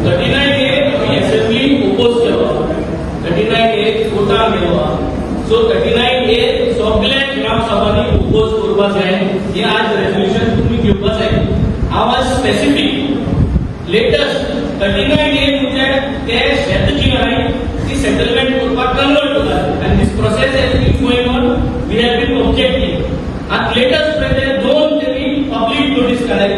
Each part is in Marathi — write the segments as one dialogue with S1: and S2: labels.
S1: 39A असेंब्ली ओपोज केलो, 39A कोर्टान गेलो. सो 39A सगळे ग्रामसभांनी ओपोज करपा जाय. हे आज रेजोल्यूशन तुम्ही घेवपा जाय. हांव आज स्पेसिफिक लेटेस्ट 39A म्हणजे ते शेत जी आहे ती सेटलमेंट करपाक कन्वर्ट करता. And this process has been going on. We have been objecting. आज लेटेस्ट म्हणजे दोन त्यांनी पब्लिक नोटीस काढले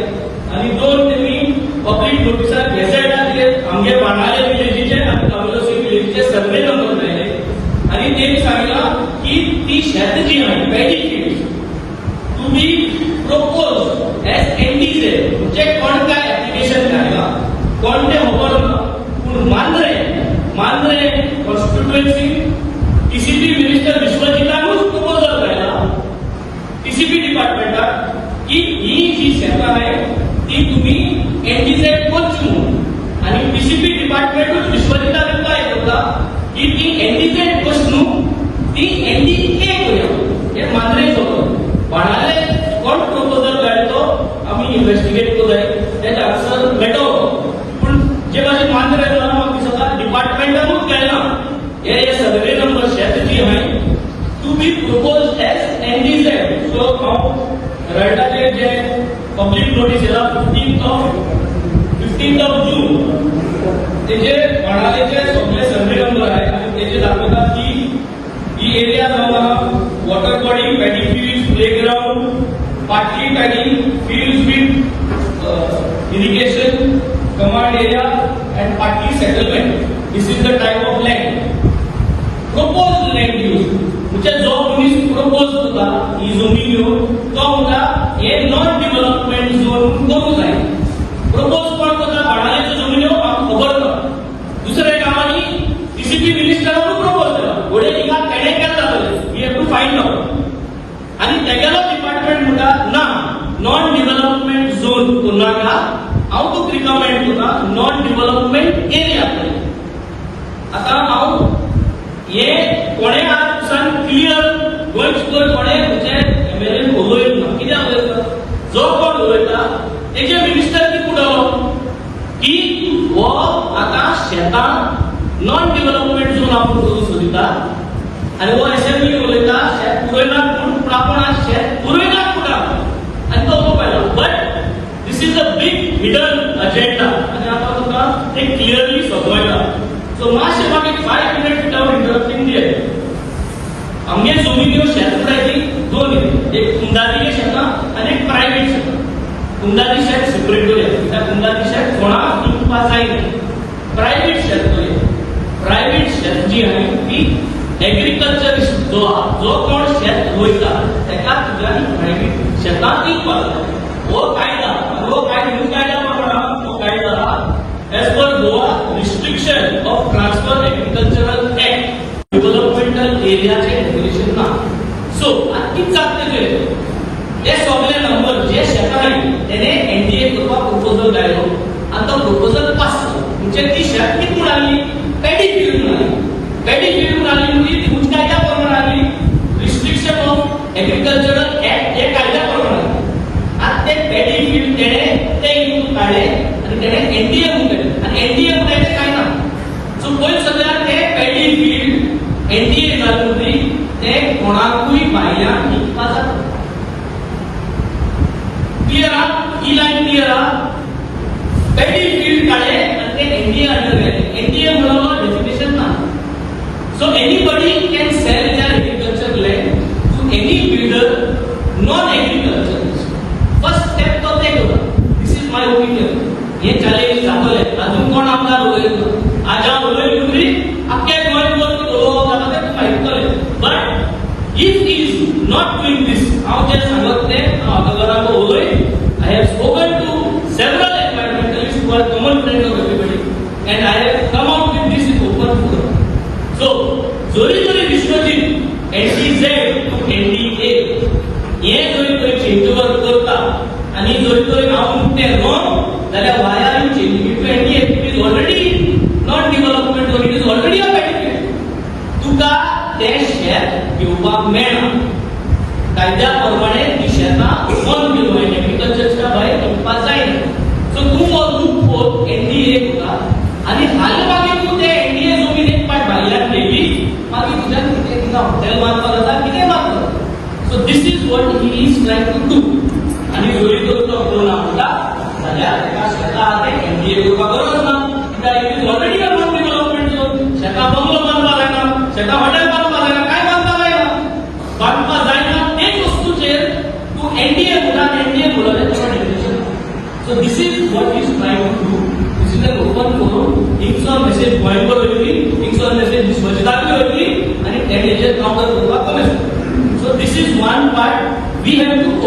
S1: आणि दोन त्यांनी पब्लिक नोटिसात गॅझेटाचे आमगे बाणाले विलेजीचे आणि कामलोसी विलेजीचे सर्वे नंबर दिले आणि त्यांनी सांगितलं की ती शेत जी आहे paddy field to be propose as NDZ म्हणजे कोण काय ऍप्लिकेशन घातला कोण ते खबर ना पूण मांद्रे कॉन्स्टिट्युएन्सी टीसीपी मिनिस्टर विश्वजितानूच प्रपोजल घातला टीसीपी डिपार्टमेंटात की ही जी शेतां आहे ती तुम्ही एनडीजेड करची आणि टीसीपी डिपार्टमेंटूच विश्वजितान काय करता की ती एनडीजेड कशी न्हू ती एनडीए करूया. हे मांद्रे होतो बाणाले कोण प्रपोजल काढतो आम्ही इन्व्हेस्टिगेट करूया. त्याचे आन्सर मेळटलो पूण जे माझे मांद्रे जाला म्हाका दिसता डिपार्टमेंटानूच केला. हे सर्वे नंबर शेत जी आहे to be propose as NDZ. So हांव रडाचे जे पब्लिक नोटीस येला 15th of June तेजे बाणालेचे सगळे सर्वे नंबर आहे आणि तेजे दाखवतात की ही एरिया जावा water body paddy fields playground partly paddy fields with irrigation command area and partly settlement. This is the type of land proposed land use म्हणजे जो मनीस प्रपोज करता ही जमीन ह्यो तो म्हणटा हे नॉन डेव्हलपमेंट झोन करूंक जाय. प्रपोज कोण करता बाणालेच्यो जमिन्यो आमकां खबर ना. दुसऱ्या कामांनी टीसीपी मिनिस्टरान प्रपोज केला घोडे तिका तेणे केला जातले we have to find out आणि तेगेलो डिपार्टमेंट म्हणटा ना नॉन डेव्हलपमेंट झोन करनाका हांव तुका रिकमेंड करता नॉन डेव्हलपमेंट एरिया कडेन. आता हांव हे कोणे आज सांग क्लियर गोंयच कोणे म्हणजे एमएलए उलयत ना. कित्याक उलयता जो कोण उलयता तेजे मिनिस्टर की कुडलो की हो आता शेतां नॉन डेव्हलपमेंट झोन आपण करूंक सोदिता आणि हो असेंब्ली उलयता शेत पुरयनात पूण आपण आज शेत पुरयनात कुठं आणि तो पाहिला. But this is a big hidden agenda आणि आता तुका ते क्लियरली सोदवायला. सो मातशें म्हाका 5 minutes विथआउट इंटरप्टिंग दिये. आमगे जमिन्यो शेत पळयली दोन एक कुंदादी शेतां आणि एक प्रायव्हेट शेतां. कुंदादी शेत सेपरेट करूया कित्याक कुंदादी शेत कोणाक विकपा जायना. प्रायव्हेट शेत करूया. प्रायव्हेट शेत जी आहे ती एग्रीकल्चरिस्ट जो कोण शेत रोयता तेका तुज्या प्रायव्हेट शेतांत विकपा जाय. हो कायदा हो कायदा प्रमाण हो कायदा as per Goa restriction of transfer agricultural act developmental एरियाचे डेफिनेशन ना. सो आत्तीच जातले हे सगळे नंबर जे शेतां आहे तेणे एनडीए करपाक प्रपोजल घायलो आणि तो प्रपोजल पास जालो. म्हणजे ती शेत कितून आली पॅडी फील्ड आली. पॅडी फील्ड आली म्हणजे ती उच्च कायद्या प्रमाण आली रिस्ट्रिक्शन ऑफ एग्रीकल्चरल एक्ट हे कायद्या प्रमाण आली. आज ते पॅडी फील्ड तेणे ते इतून काढले आणि तेणे एनडीए म्हणून केले आणि एनडीए म्हणायचे काय ना. सो पयलीं सगळ्यात ते पॅडी फील्ड एनडीए जाल्लो ते कोणाकूय भायल्यान विकपा जाता. क्लियर आ ही लाइन क्लियर आ. पॅडी फील्ड काढले आणि ते एनडीए अंडर गेले. एनडीए म्हणलो डेफिनेशन ना. So anybody can sell their agriculture land to any builder non agriculturist. First step तो ते करता. This is my opinion. हे चॅलेंज जातले अजून कोण आमदार उलयता आज हांव उलयलो तरी आख्खे गोंयभर उलोवप जाता ते तुका आयकतले. But if is not doing this हांव जे सांगत ते म्हाका घराक उलय. I have spoken to several environmentalists who are common friends of everybody and I have come out with this in open forum. So, जरी विश्वजीत NDZ to NDA हे जरी चेंज ओव्हर करता आणि जरी हांव ते रॉंग जाल्यार why are you changing it to NDA? It is already not development zone, it is already a benefit. तुका ते शेत घेवपाक मेळना. कायद्या प्रमाणे ती शेतां बंद केलो एग्रीकल्चरच्या भायर घेवपाक जायना. सो तूं हो लूप होल एनडीए करता आणि हाल मागे तू ते एनडीए जमीन एक पाठ भायल्यान गेली मागीर तुज्यान कितें तिका हॉटेल मारपाक जाता कितें मारता so this is what he is trying to do आणि जोरी तर तो कोण म्हणटा जाल्यार तेका शेतां आहा ते एनडीए करपाक गरज ना कित्याक it is already a non development zone शेतां बंगलो बांदपाक जायना शेतां हॉटेल बांदपाक जायना काय बांदपाक जायना बांदपाक जायना तेच वस्तूचेर तू एनडीए म्हणून so this is what is trying to do this is an open forum हिंगसर मेसेज गोंयभर वयतली हिंगसर मेसेज विश्वजिताकूय वयतली आनी हेजेर कावंटर करपाक कमी so this is one part we have to